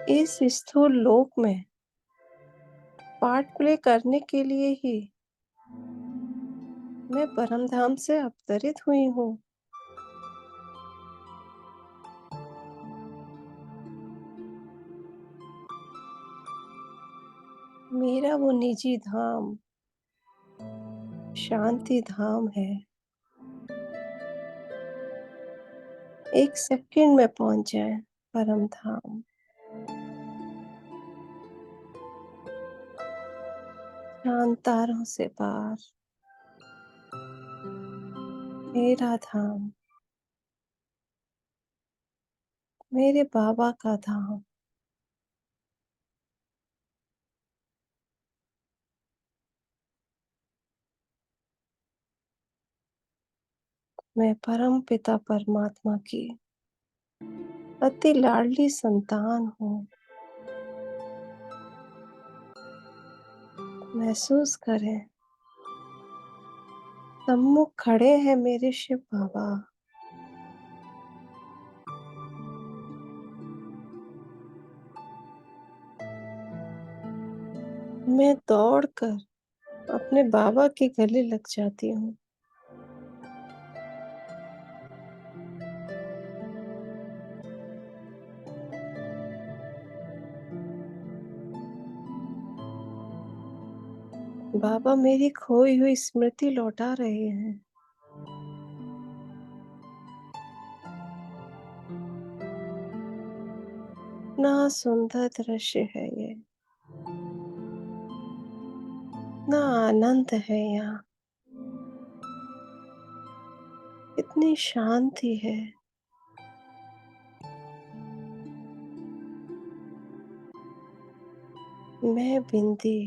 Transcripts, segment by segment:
इस स्थूल लोक में पार्ट प्ले करने के लिए ही मैं परमधाम से अवतरित हुई हूँ। मेरा वो निजी धाम शांति धाम है। एक सेकंड में पहुंच जाए परम धाम। शांत तारों से पार मेरा धाम, मेरे बाबा का धाम। मैं परम पिता परमात्मा की अति लाडली संतान हूँ। महसूस करें, सम्मुख खड़े हैं मेरे शिव बाबा। मैं दौड़कर अपने बाबा के गले लग जाती हूँ। बाबा मेरी खोई हुई स्मृति लौटा रहे हैं। ना सुंदर दृश्य है ये, ना आनंद है यहाँ। इतनी शांति है। मैं बिंदी,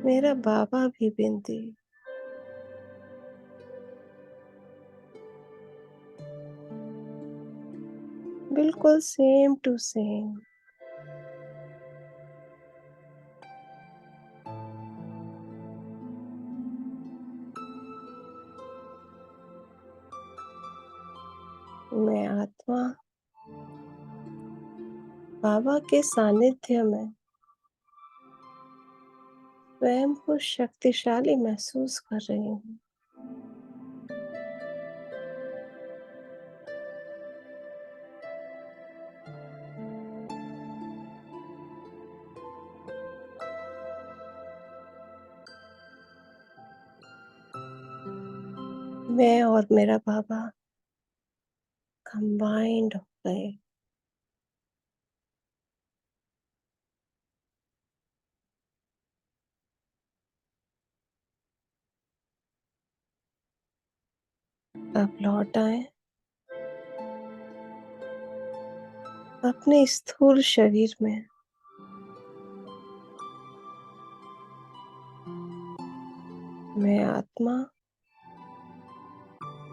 मेरा बाबा भी बिंदी। बिल्कुल सेम टू सेम। मैं आत्मा बाबा के सानिध्य में स्वयं को शक्तिशाली महसूस कर रही हूँ। मैं और मेरा बाबा कंबाइंड हो गए। अब लौट आए अपने स्थूल शरीर में। मैं आत्मा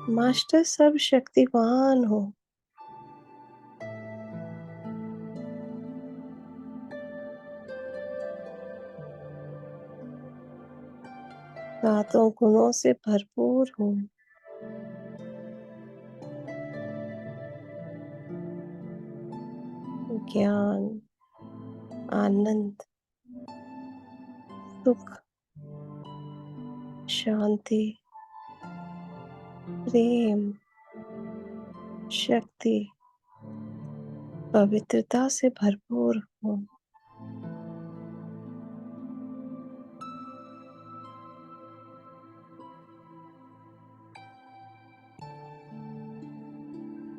मास्टर सर्वशक्तिवान हूँ। सातों गुणों से भरपूर हूँ। ज्ञान, आनंद, सुख, शांति, प्रेम, शक्ति, पवित्रता से भरपूर हूँ।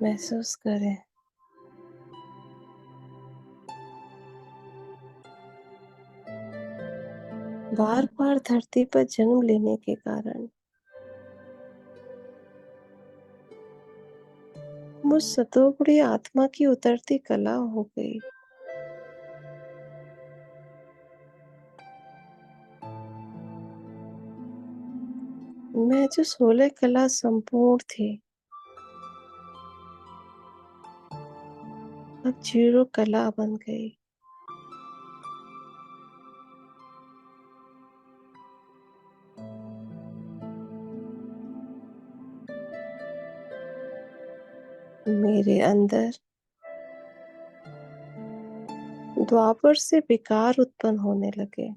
महसूस करें, बार बार धरती पर जन्म लेने के कारण मुझ सतोगुणी आत्मा की उतरती कला हो गई। मैं जो 16 कला संपूर्ण थी, अब 0 कला बन गई। मेरे अंदर द्वापर से विकार उत्पन्न होने लगे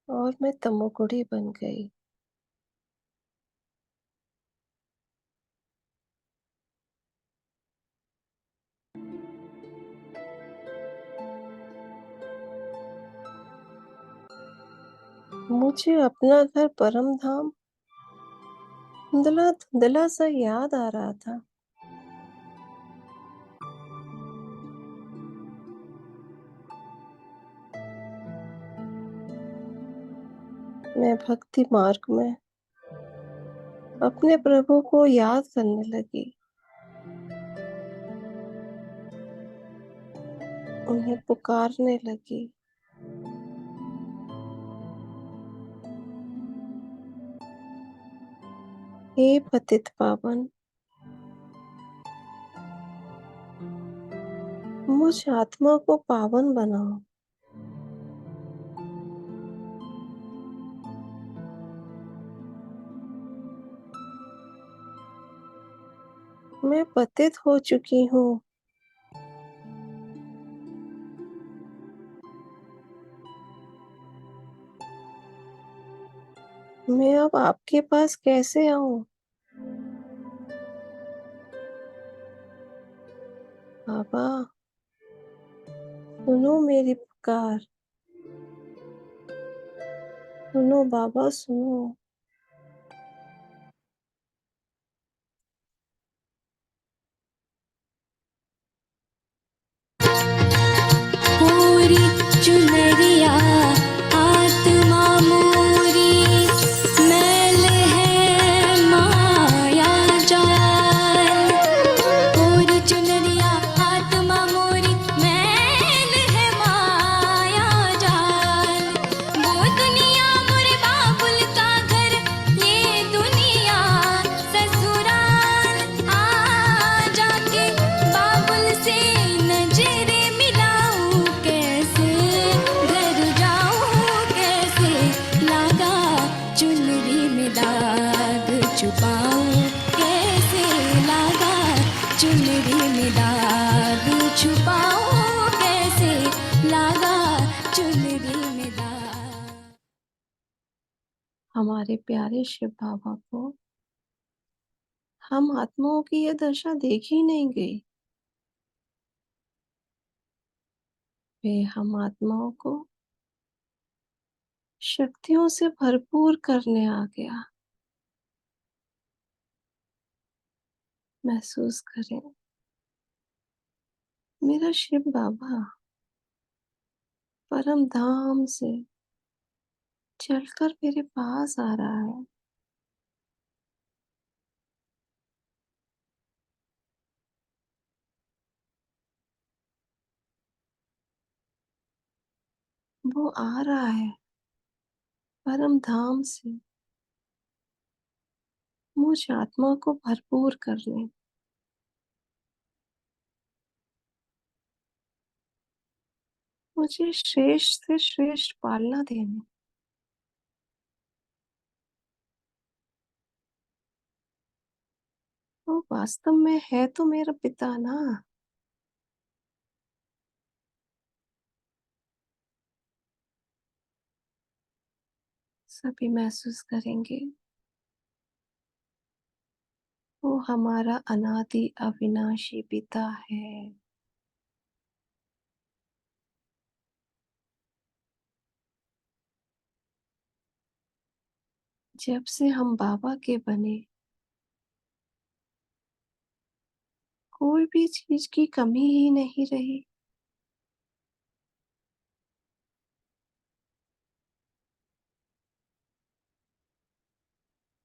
और मैं तमोगुणी बन गई। मुझे अपना घर परम धाम धुंधला धुंधला सा याद आ रहा था। मैं भक्ति मार्ग में अपने प्रभु को याद करने लगी, उन्हें पुकारने लगी। हे पतित पावन, मुझ आत्मा को पावन बनाओ। मैं पतित हो चुकी हूँ। मैं अब आपके पास कैसे आऊं? बाबा, सुनो मेरी पुकार। सुनो बाबा, सुनो। पूरी चुनरिया आत्मा मोरी, मैल है माया जाल। पूरी चुनरिया आत्मा मोरी, मैल है माया जाल। वो दुनिया मोरे बाबुल का घर, ये दुनिया ससुराल। आ जाके बाबुल से नजरे मिलाऊं कैसे, घर जाऊं कैसे, लागा चुनरी में दाग छुपाऊं कैसे, लागा चुनरी में दाग छुपाऊं कैसे, लागा चुनरी में दाग। हमारे प्यारे शिव बाबा को हम आत्माओं की यह दशा देखी ही नहीं गई। वे हम आत्माओं को शक्तियों से भरपूर करने आ गया। महसूस करें, मेरा शिव बाबा परम धाम से चलकर मेरे पास आ रहा है। वो आ रहा है परम धाम से मुझ आत्मा को भरपूर करने। मुझे श्रेष्ठ से श्रेष्ठ पालना देने। वो वास्तव में है तो मेरा पिता ना। सभी महसूस करेंगे, वो हमारा अनादि अविनाशी पिता है। जब से हम बाबा के बने, कोई भी चीज की कमी ही नहीं रही।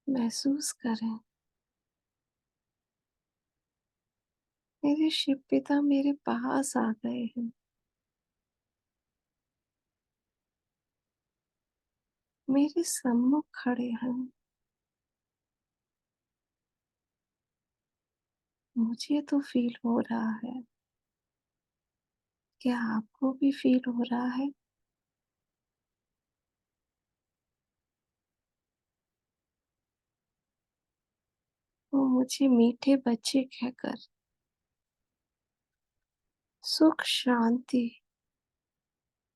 महसूस करें, मेरे शिव पिता मेरे पास आ गए हैं। मेरे सम्मुख खड़े हैं। मुझे तो फील हो रहा है। क्या आपको भी फील हो रहा है? मुझे मीठे बच्चे कहकर सुख, शांति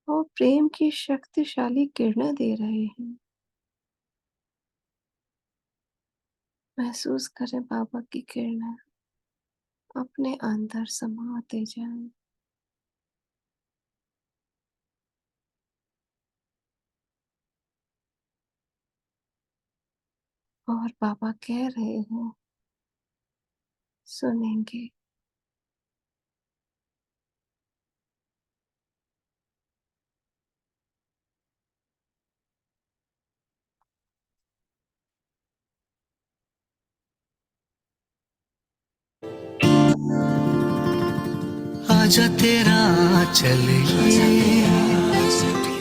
और प्रेम की शक्तिशाली किरणें दे रहे हैं। महसूस करें बाबा की किरणें अपने अंदर समाते जाएं। और बाबा कह रहे हैं, सुनेंगे। आजा तेरा चल ये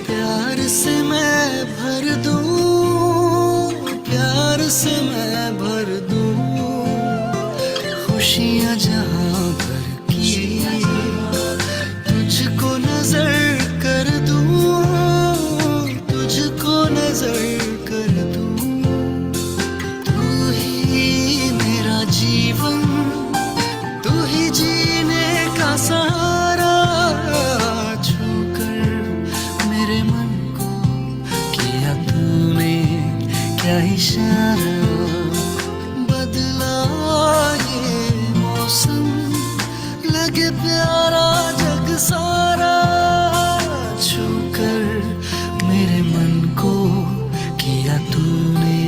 प्यार से मैं भर दूं, प्यार से मैं भर दूं, खुशियाँ जहाँ भर की तुझको नजर कर दूं, तुझको नजर कर दूं। तू ही मेरा जीवन, तू ही जीने का सहारा, छूकर मेरे मन को किया तूने क्या इशारा। बदला ये मौसम, लगे प्यारा जग सारा, छूकर मेरे मन को किया तूने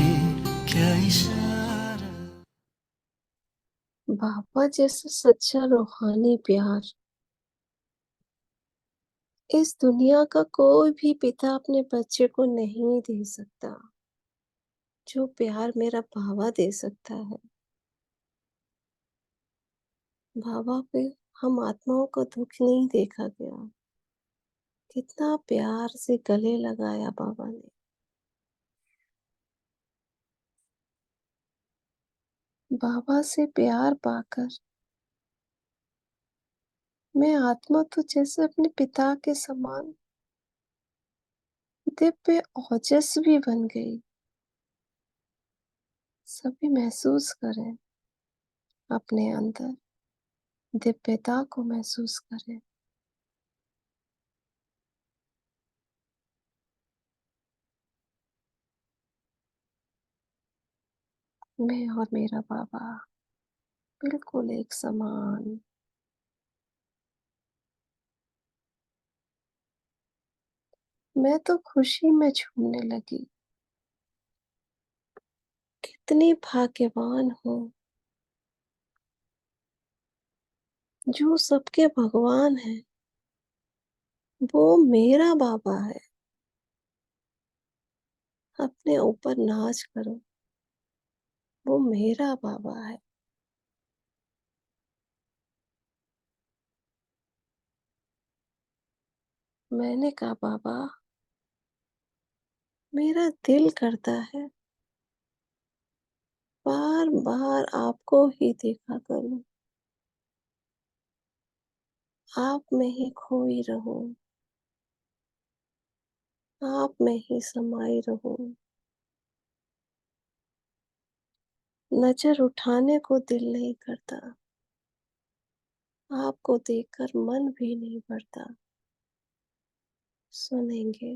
क्या इशारा। बाबा जैसा सच्चा रूहानी प्यार इस दुनिया का कोई भी पिता अपने बच्चे को नहीं दे सकता, जो प्यार मेरा बाबा दे सकता है। बाबा पे हम आत्माओं का दुख नहीं देखा गया, कितना प्यार से गले लगाया बाबा ने। बाबा से प्यार पाकर मैं आत्मा तो जैसे अपने पिता के समान दिव्य ओजस्वी बन गई। सभी महसूस करें, अपने अंदर दिव्यता को महसूस करें। मैं और मेरा बाबा बिल्कुल एक समान। मैं तो खुशी में झूमने लगी। कितनी भाग्यवान हूँ जो सबके भगवान है, वो मेरा बाबा है। अपने ऊपर नाच करो, वो मेरा बाबा है। मैंने कहा बाबा, मेरा दिल करता है बार बार आपको ही देखा करूं, आप में ही खोई रहूं, आप में ही समाई रहूं। नजर उठाने को दिल नहीं करता, आपको देखकर मन भी नहीं भरता। सुनेंगे।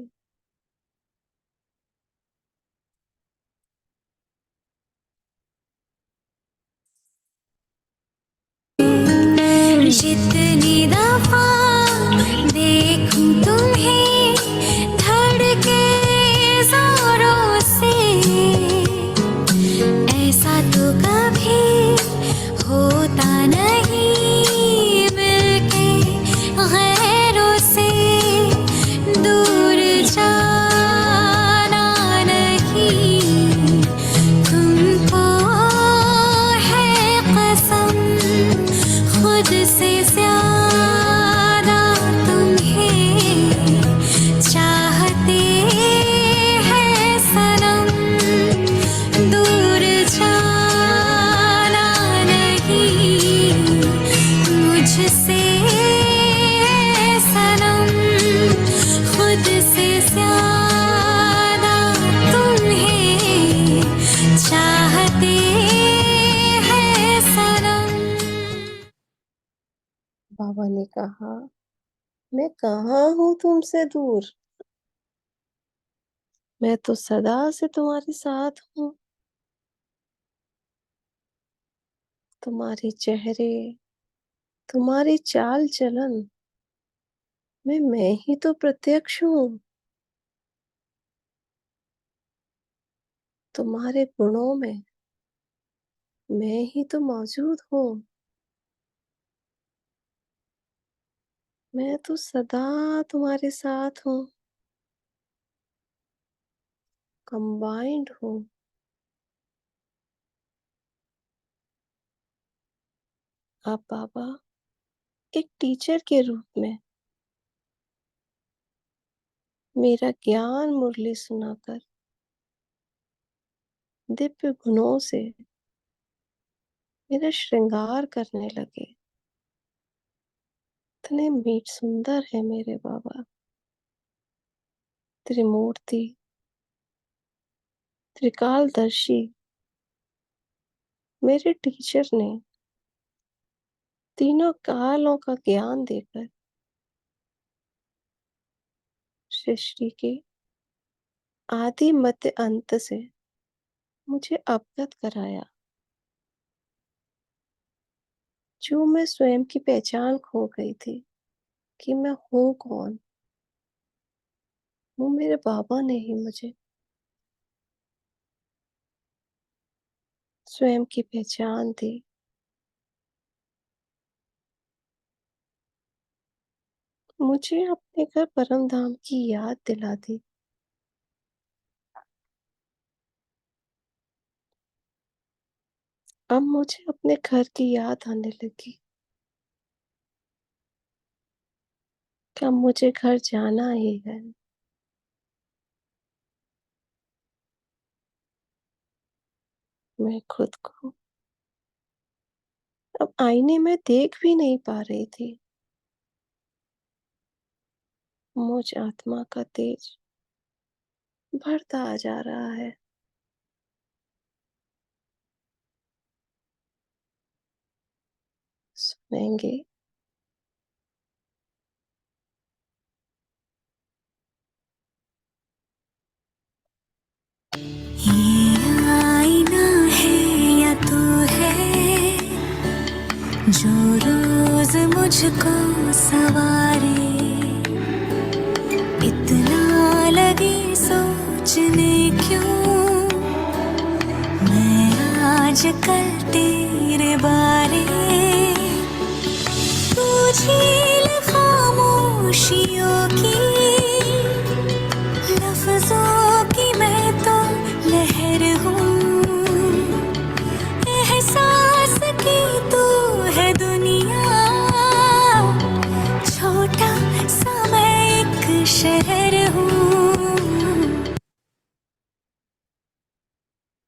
जितनी दफा देखूं तुम्हें धड़के जोरों से, ऐसा तो कभी होता नहीं मिलके गैरों से। दूर जाना नहीं तुमको है कसम, खुद से ज्यादा कहा, मैं कहाँ हूँ तुमसे दूर। मैं तो सदा से तुम्हारे साथ हूँ। तुम्हारे चेहरे, तुम्हारी चाल चलन में मैं ही तो प्रत्यक्ष हूँ। तुम्हारे गुणों में मैं ही तो मौजूद हूँ। मैं तो सदा तुम्हारे साथ हूँ, कंबाइंड हूँ। आप बाबा एक टीचर के रूप में मेरा ज्ञान मुरली सुनाकर दिव्य गुणों से मेरा श्रृंगार करने लगे। इतने मीठ सुंदर है मेरे बाबा। त्रिमूर्ति, त्रिकालदर्शी मेरे टीचर ने तीनों कालों का ज्ञान देकर सृष्टि के आदि मध्य अंत से मुझे अवगत कराया। जो मैं स्वयं की पहचान खो गई थी कि मैं हूँ कौन, वो मेरे बाबा ने ही मुझे स्वयं की पहचान दी। मुझे अपने घर परम धाम की याद दिला दी। अब मुझे अपने घर की याद आने लगी कि अब मुझे घर जाना ही है। मैं खुद को अब आईने में देख भी नहीं पा रही थी। मुझ आत्मा का तेज बढ़ता जा रहा है। सुनेंगे। ये आईना है या तू है जो रोज मुझको सवारे, इतना लगी सोचने क्यों मैं आजकल तेरे बारे। तू झील खामोशियों की, लफ्जों की मैं तो लहर हूँ, एहसास की तू है दुनिया, छोटा सा मैं एक शहर हूँ।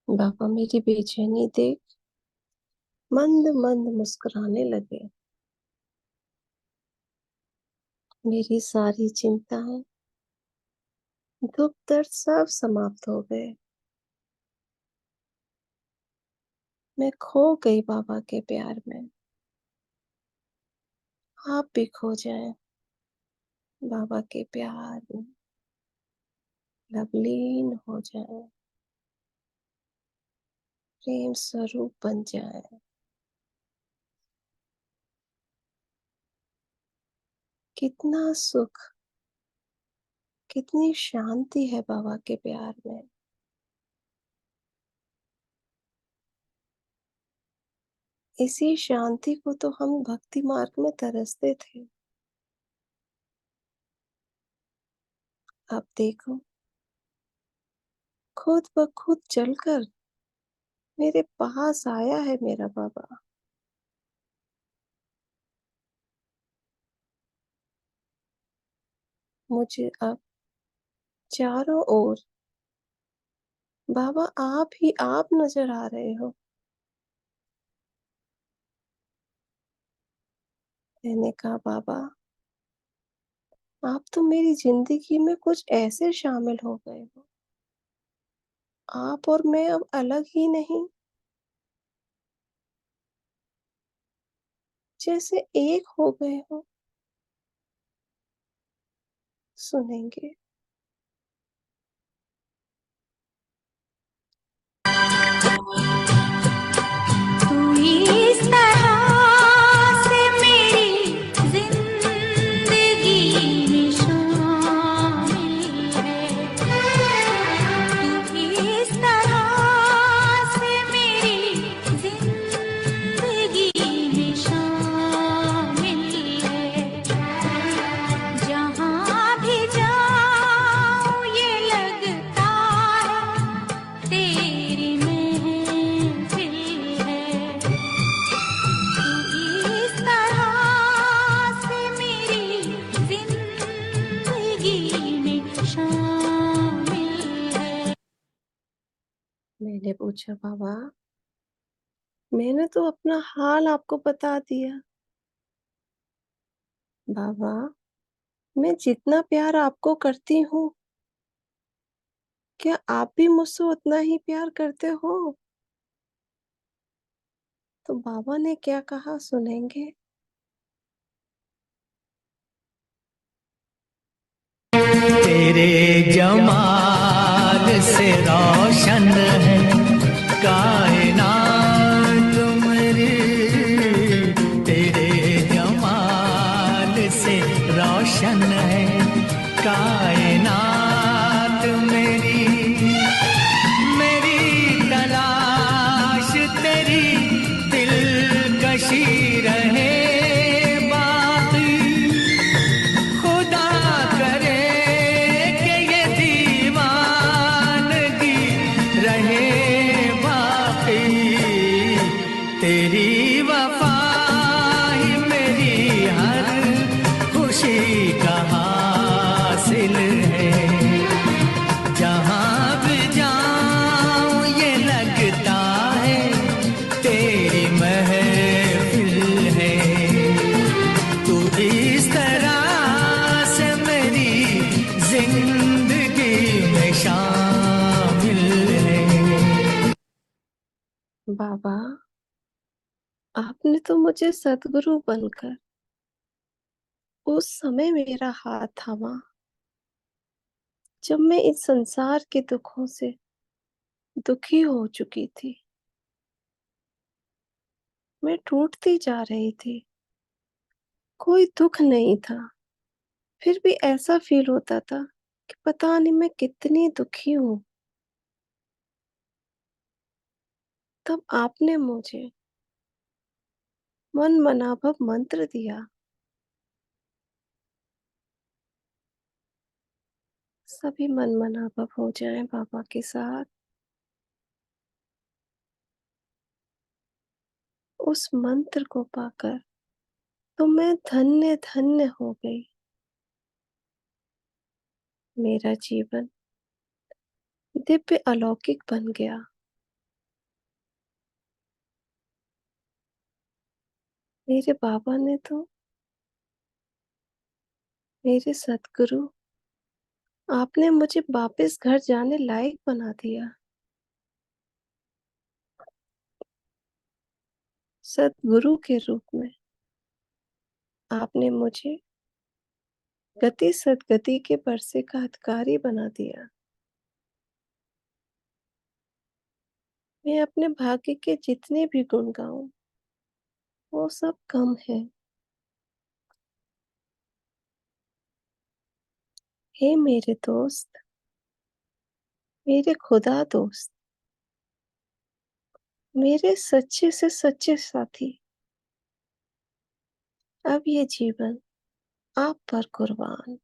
बाबा मेरी बेचैनी देख मंद मंद मुस्कुराने लगे। मेरी सारी चिंताएं, दुख दर्द सब समाप्त हो गए। मैं खो गई बाबा के प्यार में। आप भी खो जाएं बाबा के प्यार में, लवलीन हो जाएं, प्रेम स्वरूप बन जाएं। कितना सुख, कितनी शांति है बाबा के प्यार में। इसी शांति को तो हम भक्ति मार्ग में तरसते थे। अब देखो खुद ब खुद चलकर मेरे पास आया है मेरा बाबा। मुझे अब चारों ओर बाबा आप ही आप नजर आ रहे हो। मैंने कहा बाबा आप तो मेरी जिंदगी में कुछ ऐसे शामिल हो गए हो, आप और मैं अब अलग ही नहीं, जैसे एक हो गए हो। सुनेंगे। तू इस तरह से मेरी जिंदगी में शामिल है। तू इस तरह से मेरी जिंदगी में शामिल है। जहाँ भी जाऊँ ये लगता है तेरी महफिल है। तू इस तरह से मेरी जिंदगी में शामिल है। मैंने पूछा, बाबा, मैंने तो अपना हाल आपको बता दिया। बाबा, मैं जितना प्यार आपको करती हूँ, क्या आप भी मुझसे उतना ही प्यार करते हो? तो बाबा ने क्या कहा, सुनेंगे। तेरे जमाल से रोशन है कायनात मेरी, तेरे जमाल से रोशन है कायनात मेरी। मेरी तलाश तेरी दिलकशी रहे बाकी, खुदा करे कि ये दीवानगी रहे बाकी। तेरी वफा ही मेरी हर खुशी का हासिल है। जहाँ भी जाऊँ ये लगता है तेरी महफिल है। तू इस तरह से मेरी जिंदगी में शामिल है। बाबा, आपने तो मुझे सद्गुरु बनकर उस समय मेरा हाथ थामा, जब मैं इस संसार के दुखों से दुखी हो चुकी थी। मैं टूटती जा रही थी, कोई दुख नहीं था, फिर भी ऐसा फील होता था कि पता नहीं मैं कितनी दुखी हूँ। तब आपने मुझे मन मनाभव मंत्र दिया, सभी मन मनाभव हो जाएं बाबा के साथ। उस मंत्र को पाकर तो मैं धन्य धन्य हो गई। मेरा जीवन दिव्य अलौकिक बन गया। मेरे बाबा ने तो, मेरे सद्गुरु, आपने मुझे वापस घर जाने लायक बना दिया। सद्गुरु के रूप में आपने मुझे गति सदगति के परसे का अधिकारी बना दिया। मैं अपने भाग्य के जितने भी गुण गाऊं, वो सब कम है। हे मेरे दोस्त, मेरे खुदा दोस्त, मेरे सच्चे से सच्चे साथी, अब ये जीवन आप पर कुर्बान।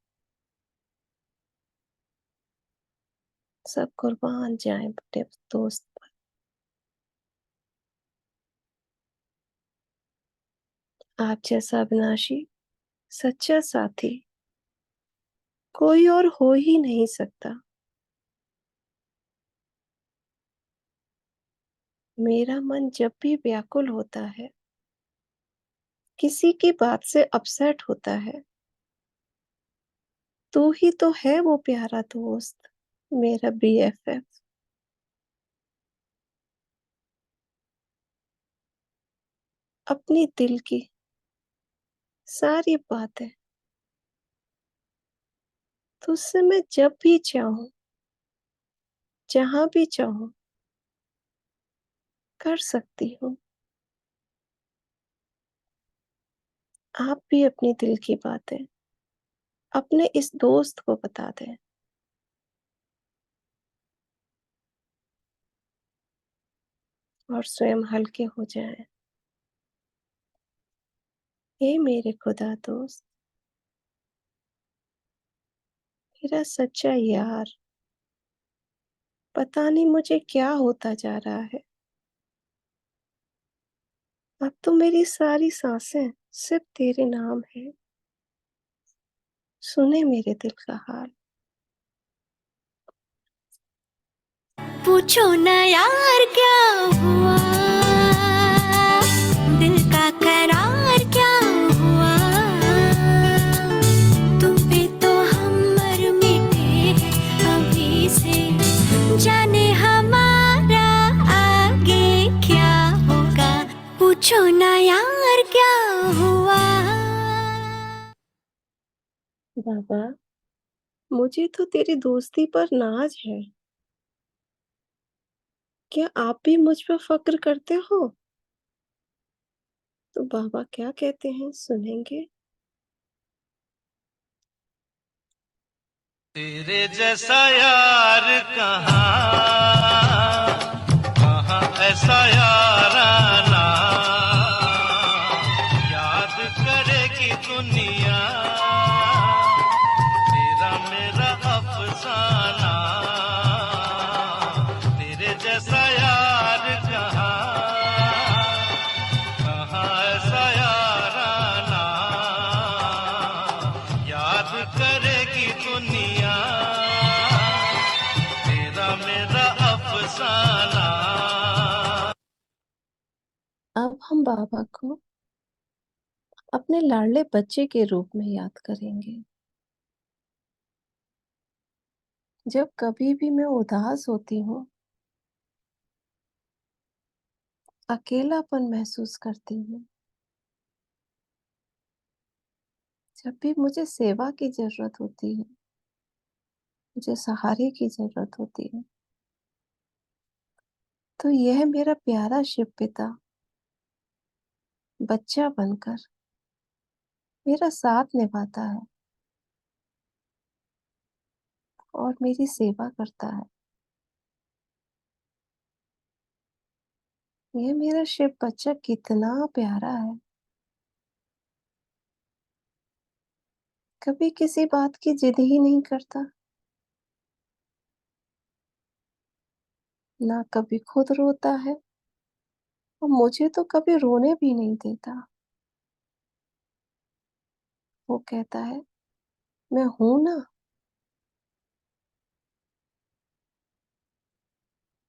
सब कुर्बान जाए बड़े दोस्त पर। आप जैसा अविनाशी सच्चा साथी कोई और हो ही नहीं सकता। मेरा मन जब भी व्याकुल होता है, किसी की बात से अपसेट होता है, तू ही तो है वो प्यारा दोस्त, मेरा BFF। अपनी दिल की सारी बातें तुझसे मैं जब भी चाहूं, जहां भी चाहूं, कर सकती हूँ। आप भी अपनी दिल की बातें अपने इस दोस्त को बता दें और स्वयं हल्के हो जाएं। हे मेरे खुदा दोस्त, मेरा सच्चा यार, पता नहीं मुझे क्या होता जा रहा है। अब तो मेरी सारी सांसें सिर्फ तेरे नाम है। सुने मेरे दिल का हाल। पूछो न यार क्या हुआ, दिल का करार क्या हुआ, तुम पे तो हम मर मिटे हैं अभी से, जाने हमारा आगे क्या होगा। पूछो न यार क्या हुआ। बाबा, मुझे तो तेरी दोस्ती पर नाज है। क्या आप भी मुझ पर फक्र करते हो? तो बाबा क्या कहते हैं, सुनेंगे? तेरे जैसा यार कहाँ, कहाँ ऐसा याराना, याद करेगी दुनिया तेरा मेरा अफसाना। तेरे जैसा यार कहाँ, कहाँ ऐसा याराना, याद करेगी दुनिया तेरा मेरा अफसाना। अब हम बाबा को अपने लाडले बच्चे के रूप में याद करेंगे। जब कभी भी मैं उदास होती हूँ, अकेलापन महसूस करती हूँ, जब भी मुझे सेवा की जरूरत होती है, मुझे सहारे की जरूरत होती है, तो यह मेरा प्यारा शिव पिता बच्चा बनकर मेरा साथ निभाता है और मेरी सेवा करता है। यह मेरा शिव बच्चा कितना प्यारा है। कभी किसी बात की जिद ही नहीं करता, ना कभी खुद रोता है, और मुझे तो कभी रोने भी नहीं देता। वो कहता है, मैं हूं ना।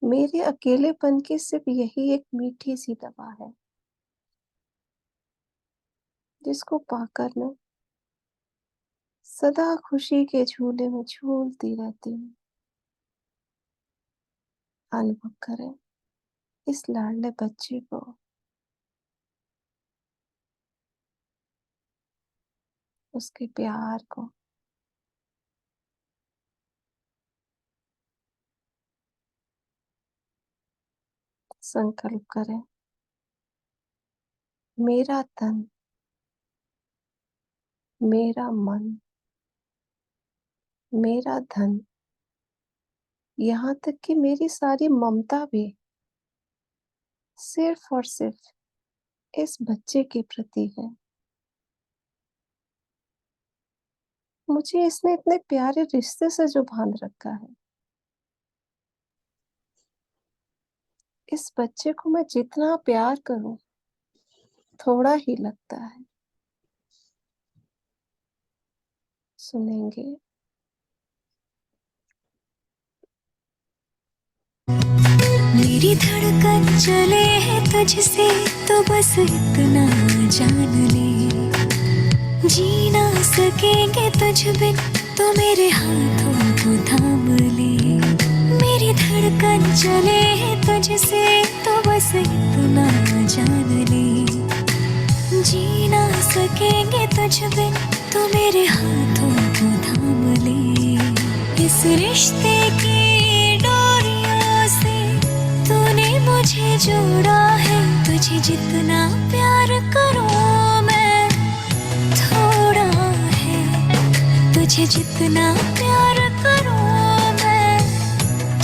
मेरे अकेलेपन की सिर्फ यही एक मीठी सी दवा है, जिसको पाकर मैं सदा खुशी के झूले में झूलती रहती हूँ। अनुभव करें इस लाडले बच्चे को, उसके प्यार को। संकल्प करें, मेरा तन, मेरा मन, मेरा धन, यहाँ तक कि मेरी सारी ममता भी सिर्फ और सिर्फ इस बच्चे के प्रति है। मुझे इसने इतने प्यारे रिश्ते से जो बांध रखा है, इस बच्चे को मैं जितना प्यार करूं, थोड़ा ही लगता है। सुनेंगे? मेरी धड़कन चले है तुझसे, तो बस इतना जान ले, जी ना सकेंगे तुझ बिन, तो मेरे हाथों को थाम ले। मेरी धड़कन चले है तुझसे, तो बस इतना जान ले, जी ना सकेंगे तुझ बिन, तो मेरे हाथों को थाम ले। इस रिश्ते की डोरियों से तूने मुझे जोड़ा है। तुझे जितना प्यार करूं मैं थोड़ा है, तुझे जितना प्यार करूं मैं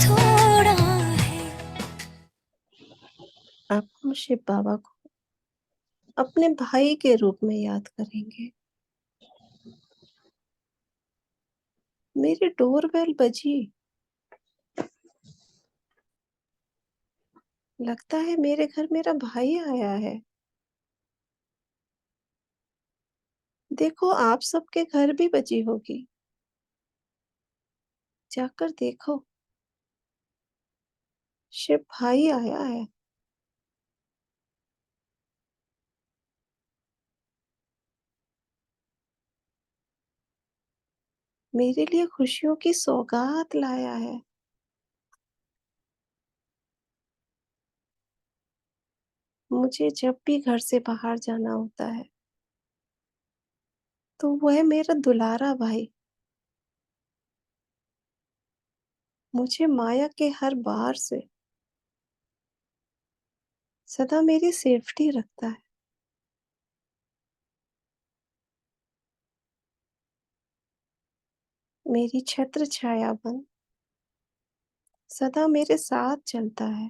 थोड़ा है। अब हम शिव बाबा को अपने भाई के रूप में याद करेंगे। मेरी डोरबेल बजी। लगता है मेरे घर मेरा भाई आया है। देखो, आप सबके घर भी बजी होगी। जाकर देखो, शिव भाई आया है। मेरे लिए खुशियों की सौगात लाया है। मुझे जब भी घर से बाहर जाना होता है तो वह मेरा दुलारा भाई मुझे माया के हर बार से सदा मेरी सेफ्टी रखता है। मेरी छत्र छाया बन सदा मेरे साथ चलता है,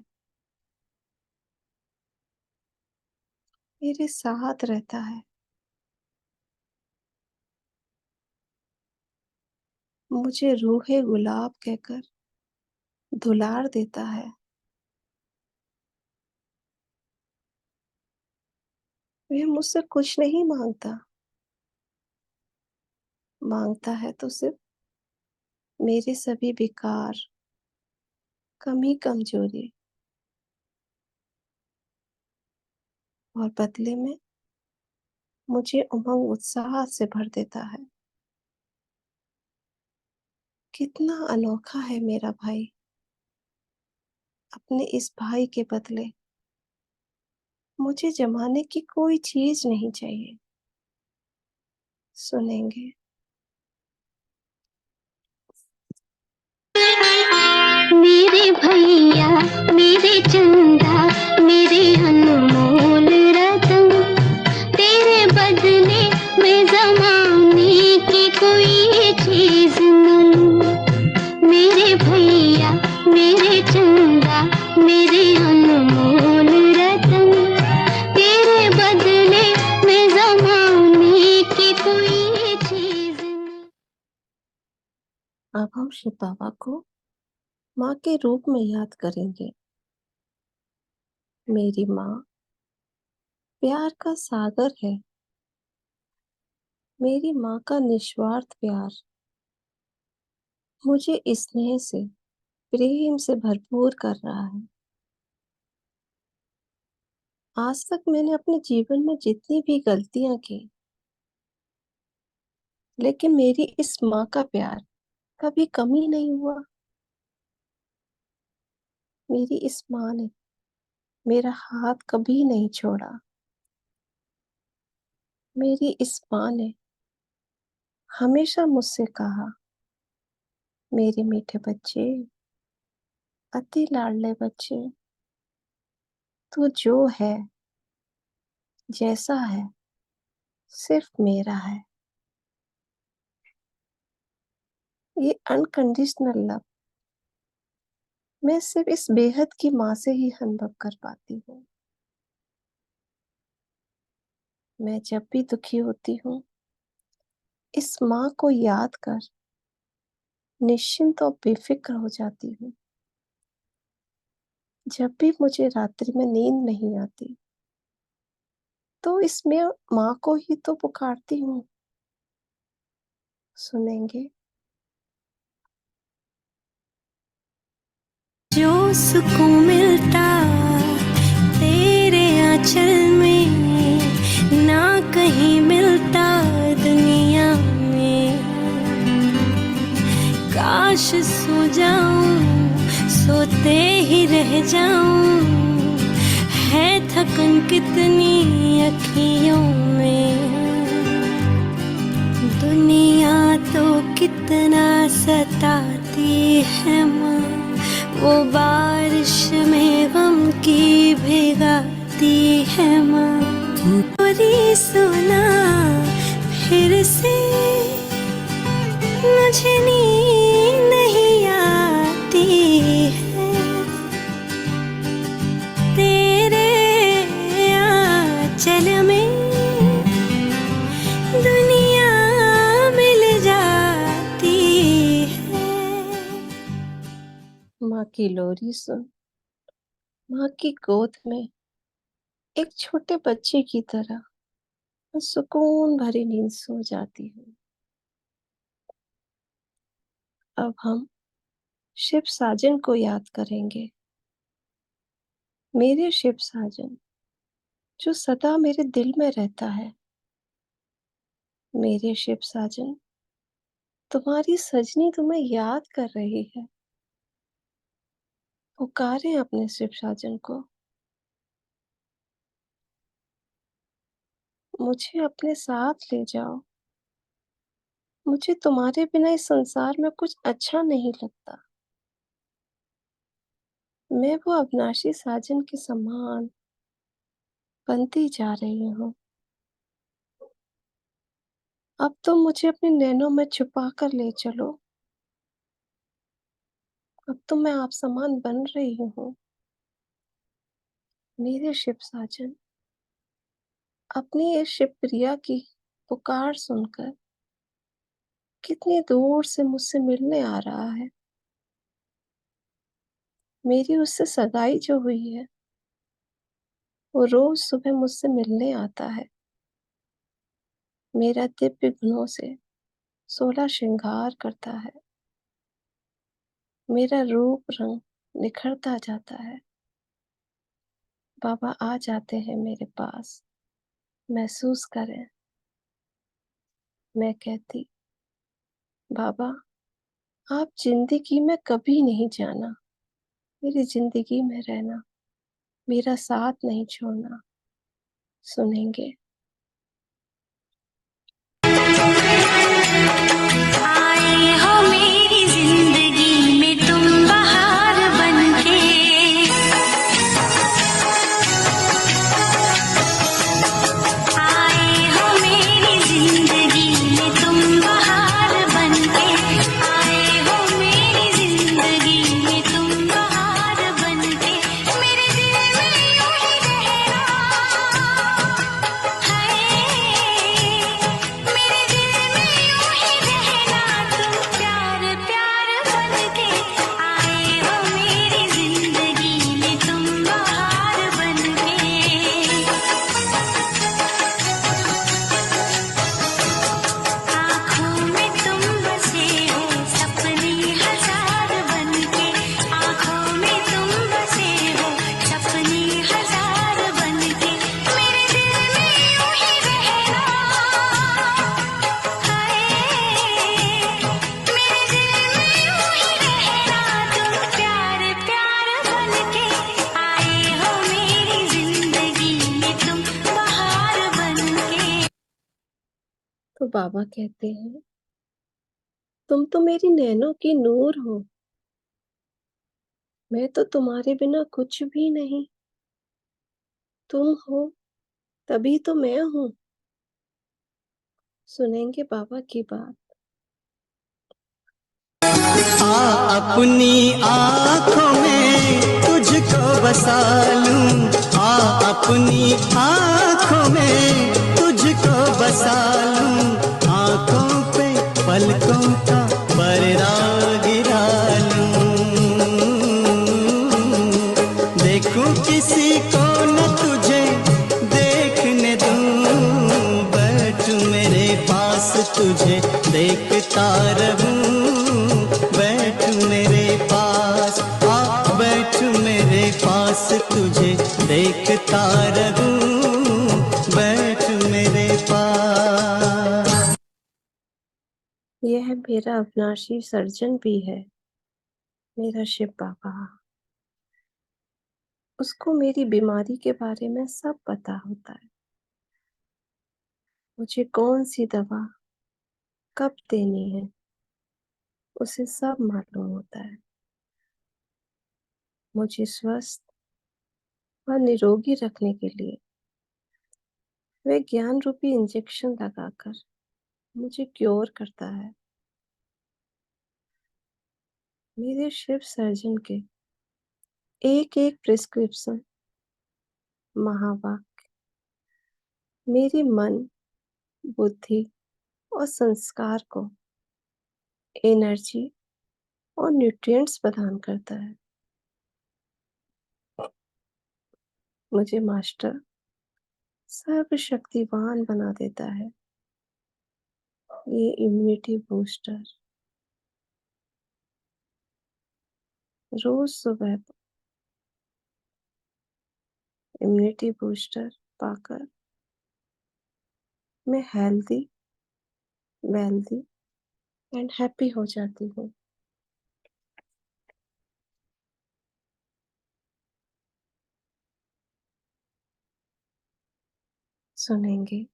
मेरे साथ रहता है। मुझे रूहे गुलाब कहकर दुलार देता है। वह मुझसे कुछ नहीं मांगता, मांगता है तो सिर्फ मेरे सभी विकार, कमी, कमजोरी, और बदले में मुझे उमंग उत्साह से भर देता है। कितना अनोखा है मेरा भाई। अपने इस भाई के बदले मुझे जमाने की कोई चीज नहीं चाहिए। सुनेंगे? मेरे भैया, मेरे चंदा, मेरे अनमोल रतन, तेरे बदले मैं जमाने की कोई चीज न लूं। मेरे भैया, मेरे चंदा, मेरे अनमोल रतन, तेरे बदले मैं जमाने की कोई चीज न। अब हम शिव बाबा को माँ के रूप में याद करेंगे। मेरी माँ प्यार का सागर है। मेरी माँ का निस्वार्थ प्यार मुझे स्नेह से, प्रेम से भरपूर कर रहा है। आज तक मैंने अपने जीवन में जितनी भी गलतियां की, लेकिन मेरी इस माँ का प्यार कभी कमी नहीं हुआ। मेरी इस माँ ने मेरा हाथ कभी नहीं छोड़ा। मेरी इस माँ ने हमेशा मुझसे कहा, मेरे मीठे बच्चे, अति लाडले बच्चे, तू जो है, जैसा है, सिर्फ मेरा है। ये अनकंडीशनल लव मैं सिर्फ इस बेहद की माँ से ही अनुभव कर पाती हूँ। मैं जब भी दुखी होती हूँ, इस माँ को याद कर निश्चिंत और बेफिक्र हो जाती हूँ। जब भी मुझे रात्रि में नींद नहीं आती, तो इसमें माँ को ही तो पुकारती हूँ। सुनेंगे? जो सुकून मिलता तेरे आंचल में, ना कहीं मिलता दुनिया में। काश सो जाऊं, सोते ही रह जाऊं, है थकन कितनी अखियों में। दुनिया तो कितना सताती है माँ, वो बारिश में गम की भिगाती है माँ। पूरी सुना फिर से मुझे नींद नहीं आती है, तेरे आंचल में दुनिया मिल जाती है। माँ की लोरी सुन, माँ की गोद में एक छोटे बच्चे की तरह मैं सुकून भरी नींद सो जाती हूँ। अब हम शिव साजन को याद करेंगे, मेरे शिव साजन जो सदा मेरे दिल में रहता है। मेरे शिव साजन, तुम्हारी सजनी तुम्हें याद कर रही है। पुकारे अपने शिव साजन को, मुझे अपने साथ ले जाओ। मुझे तुम्हारे बिना इस संसार में कुछ अच्छा नहीं लगता। मैं वो अविनाशी साजन के समान बनती जा रही हूँ। अब तो मुझे अपने नैनों में छुपा कर ले चलो। अब तो मैं आप समान बन रही हूँ। मेरे शिव साजन, अपनी इस शिव प्रिया की पुकार सुनकर कितनी दूर से मुझसे मिलने आ रहा है। मेरी उससे सगाई जो हुई है, वो रोज सुबह मुझसे मिलने आता है। मेरा दिव्य गुणों से 16 श्रृंगार करता है। मेरा रूप रंग निखरता जाता है। बाबा आ जाते हैं मेरे पास, महसूस करें। मैं कहती, बाबा आप जिंदगी में कभी नहीं जाना, मेरी जिंदगी में रहना, मेरा साथ नहीं छोड़ना। सुनेंगे? आए हो मेरी जिंदगी में तुम बहार बनके, आए हो मेरी जिंदगी में तुम बहार बनके, आए हो मेरी जिंदगी में तुम बहार बनके। मेरे दिल में यूं ही रहना है, मेरे दिल में यूं ही रहना, तुम प्यार प्यार बनके, आए हो मेरी जिंदगी में तुम बहार बनके। आँखों में तुम बसे हो सपने हजार बनके, आँखों में तुम बसे हो सपने हजार बनके। मेरे दिल में यूं ही रहना है, मेरे दिल में यूं ही रहना, तुम प्यार प्यार बनके, आए हो मेरी जिंदगी में तुम बहार बनके। तो बाबा कहते हैं, तुम तो मेरी नैनों की नूर हो। मैं तो तुम्हारे बिना कुछ भी नहीं। तुम हो तभी तो मैं हूँ। सुनेंगे बाबा की बात? अपनी आँखों में तुझको बसा लूं, आ अपनी आँखों में तुझको बसा लूं, आँखों पे पलकों का पर्दा गिरा लूं, देखूं किसी को न तुझे देखने दूं, बैठ मेरे पास तुझे देखता रहूं, बैठ मेरे पास, आ बैठ मेरे पास तुझे देखता रहूं, बैठ मेरे पास। यह मेरा अविनाशी सर्जन भी है, मेरा शिव बाबा। उसको मेरी बीमारी के बारे में सब पता होता है। मुझे कौन सी दवा कब देनी है, उसे सब मालूम होता है। मुझे स्वस्थ और निरोगी रखने के लिए वे ज्ञान रूपी इंजेक्शन लगाकर मुझे क्योर करता है। मेरे शिव सर्जन के एक एक प्रिस्क्रिप्शन महावाक्य मेरी मन, बुद्धि और संस्कार को एनर्जी और न्यूट्रिएंट्स प्रदान करता है। मुझे मास्टर सर्वशक्तिवान बना देता है। ये इम्यूनिटी बूस्टर रोज सुबह इम्यूनिटी बूस्टर पाकर मैं हेल्दी, वेल्दी एंड हैप्पी हो जाती हूँ। सुनेंगे।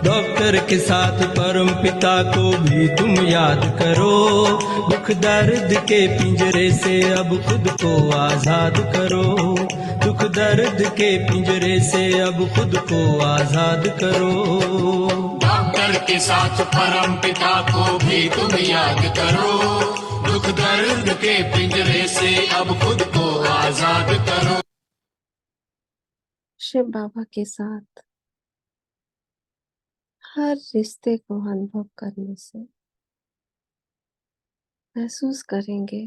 डॉक्टर के साथ परम पिता को भी तुम याद करो। दुख दर्द के पिंजरे से अब खुद को आजाद करो। दुख दर्द के पिंजरे से अब खुद को आजाद करो। डॉक्टर के साथ परम पिता को भी तुम याद करो। दुख दर्द के पिंजरे से अब खुद को आजाद करो। शिव बाबा के साथ हर रिश्ते को अनुभव करने से महसूस करेंगे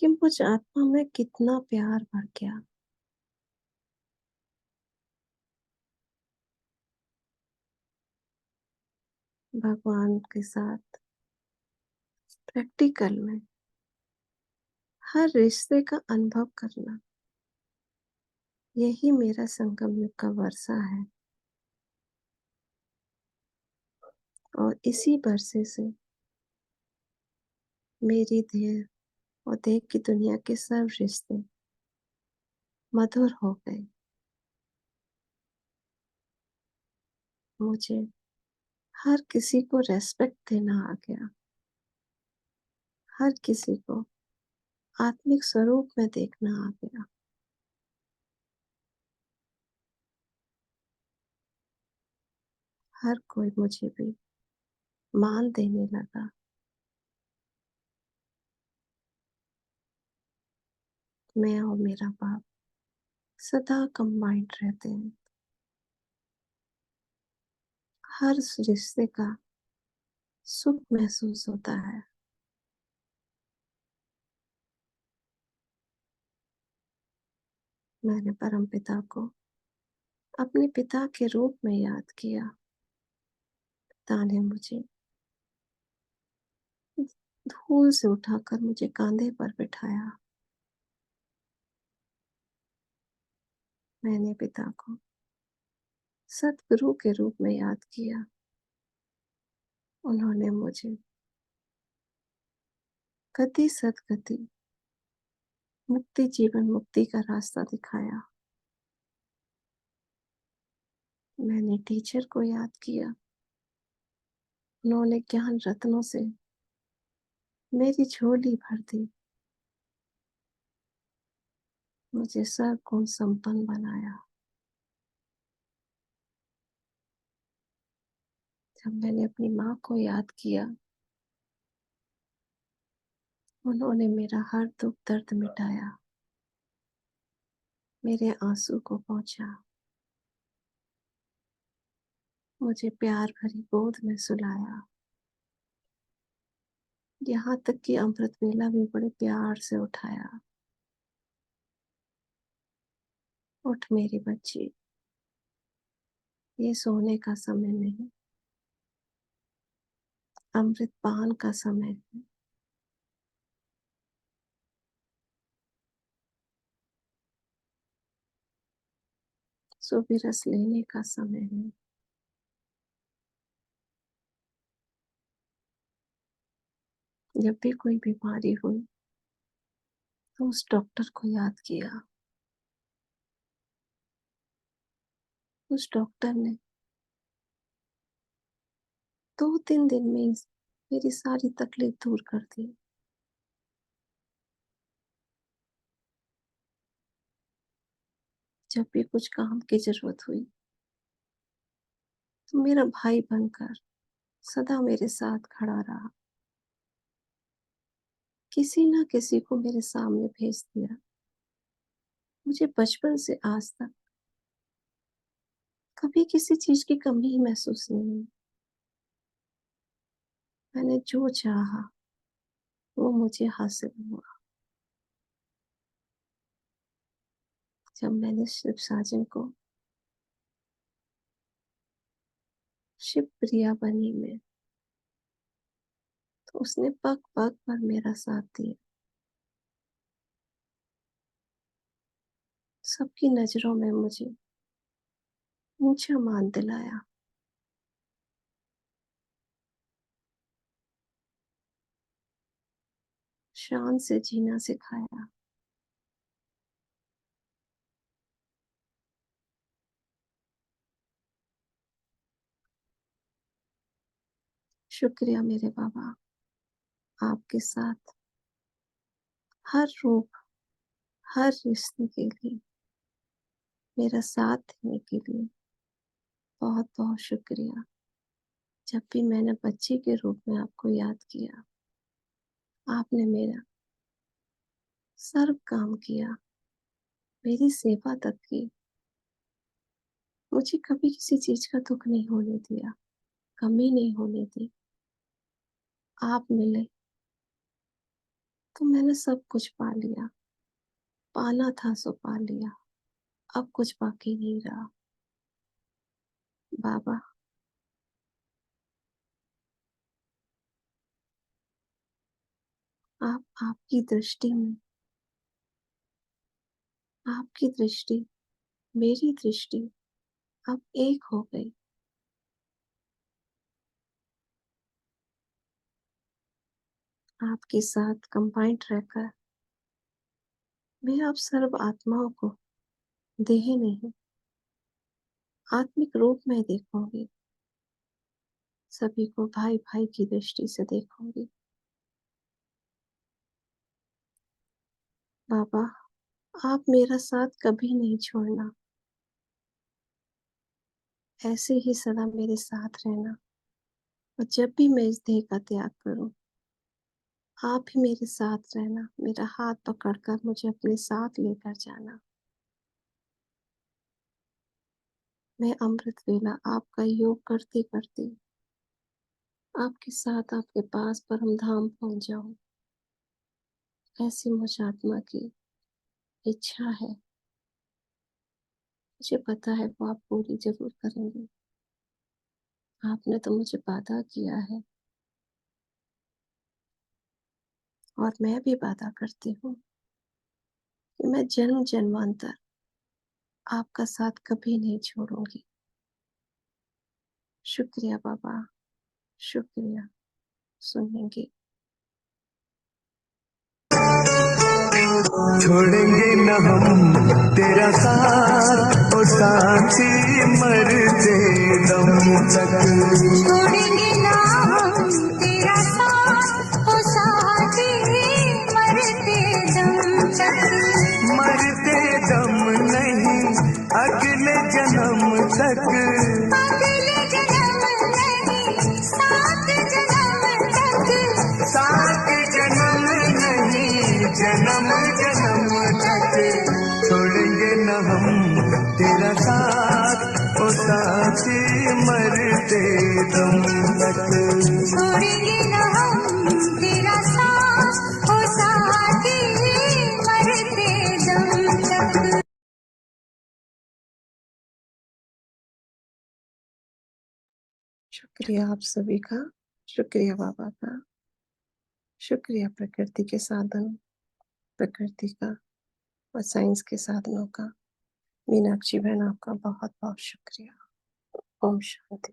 कि मुझ आत्मा में कितना प्यार बढ़ गया। भगवान के साथ प्रैक्टिकल में हर रिश्ते का अनुभव करना, यही मेरा संगम युग का वर्षा है। और इसी वर्षे से मेरी देह और देह की दुनिया के सब रिश्ते मधुर हो गए। मुझे हर किसी को रेस्पेक्ट देना आ गया। हर किसी को आत्मिक स्वरूप में देखना आ गया। हर कोई मुझे भी मान देने लगा। मैं और मेरा बाप सदा कंबाइंड रहते हैं। हर रिश्ते का सुख महसूस होता है। मैंने परम पिता को अपने पिता के रूप में याद किया। पिता ने मुझे धूल से उठाकर मुझे कांधे पर बिठाया। मैंने पिता को सतगुरु के रूप में याद किया। उन्होंने मुझे गति सदगति मुक्ति जीवन मुक्ति का रास्ता दिखाया। मैंने टीचर को याद किया। उन्होंने ज्ञान रत्नों से मेरी झोली भर दी। मुझे सर्वगुण संपन्न बनाया। जब मैंने अपनी माँ को याद किया, उन्होंने मेरा हर दुख दर्द मिटाया। मेरे आंसू को पोंछा। मुझे प्यार भरी गोद में सुलाया। यहाँ तक कि अमृत वेला भी बड़े प्यार से उठाया। उठ मेरी बच्ची, ये सोने का समय नहीं, अमृत पान का समय है। सुबह रस लेने का समय है। जब भी कोई बीमारी हुई तो उस डॉक्टर को याद किया। उस डॉक्टर ने 2-3 दिन में ही मेरी सारी तकलीफ दूर कर दी। जब भी कुछ काम की ज़रूरत हुई, तो मेरा भाई बनकर सदा मेरे साथ खड़ा रहा। किसी न किसी को मेरे सामने भेज दिया। मुझे बचपन से आज तक कभी किसी चीज़ की कमी ही महसूस नहीं हुई। मैंने जो चाहा, वो मुझे हासिल हुआ। जब मैंने शिव साजन को शिवप्रिया बनी मैं, तो उसने पग-पग पर मेरा साथ दिया। सबकी नज़रों में मुझे ऊँचा मान दिलाया। शान से जीना सिखाया। शुक्रिया मेरे बाबा, आपके साथ हर रूप, हर रिश्ते के लिए, मेरा साथ देने के लिए बहुत-बहुत शुक्रिया। जब भी मैंने बच्चे के रूप में आपको याद किया, आपने मेरा सर्व काम किया, मेरी सेवा तक की। मुझे कभी किसी चीज़ का दुःख नहीं होने दिया, कमी नहीं होने दी। आप मिले, तो मैंने सब कुछ पा लिया। पाना था सो पा लिया, अब कुछ बाकी नहीं रहा। बाबा, आपकी दृष्टि में, आपकी दृष्टि, मेरी दृष्टि अब एक हो गई। आपके साथ कंबाइंड रहकर मैं अब सर्व आत्माओं को देह नहीं, आत्मिक रूप में देखूंगी। सभी को भाई भाई की दृष्टि से देखूंगी। बाबा, आप मेरा साथ कभी नहीं छोड़ना। ऐसे ही सदा मेरे साथ रहना। और जब भी मैं इस देह का त्याग करूं, आप ही मेरे साथ रहना। मेरा हाथ पकड़कर मुझे अपने साथ लेकर जाना। मैं अमृत वेला आपका योग करते करते आपके साथ, आपके पास परम धाम पहुंच जाऊं, ऐसी मुझ आत्मा की इच्छा है। मुझे पता है वो आप पूरी जरूर करेंगे। आपने तो मुझे वादा किया है, और मैं भी वादा करती हूँ कि मैं जन्म जन्मांतर आपका साथ कभी नहीं छोड़ूंगी। शुक्रिया बाबा, शुक्रिया। सुनेंगे। छोड़ेंगे न हम तेरा साथ, ओ साथी मरते दम तक। छोड़ेंगे ना हम तेरा साथ, ओ साथी मरते दम तक। मरते दम नहीं, अगले जन्म तक। अगले जन्म नहीं, सात जन्म तक। सात जन्म नहीं, जन्म जन्म तक। छोड़ेंगे न हम तेरा साथ, ओ साथी मरते दम तक। छोड़ेंगे ना हम तेरा साथ, ओ साथी मरते दम तक। शुक्रिया आप सभी का, शुक्रिया बाबा का, शुक्रिया प्रकृति के साधन, प्रकृति का और साइंस के साधनों का। मीनाक्षी बहन, आपका बहुत बहुत शुक्रिया। ओम शांति।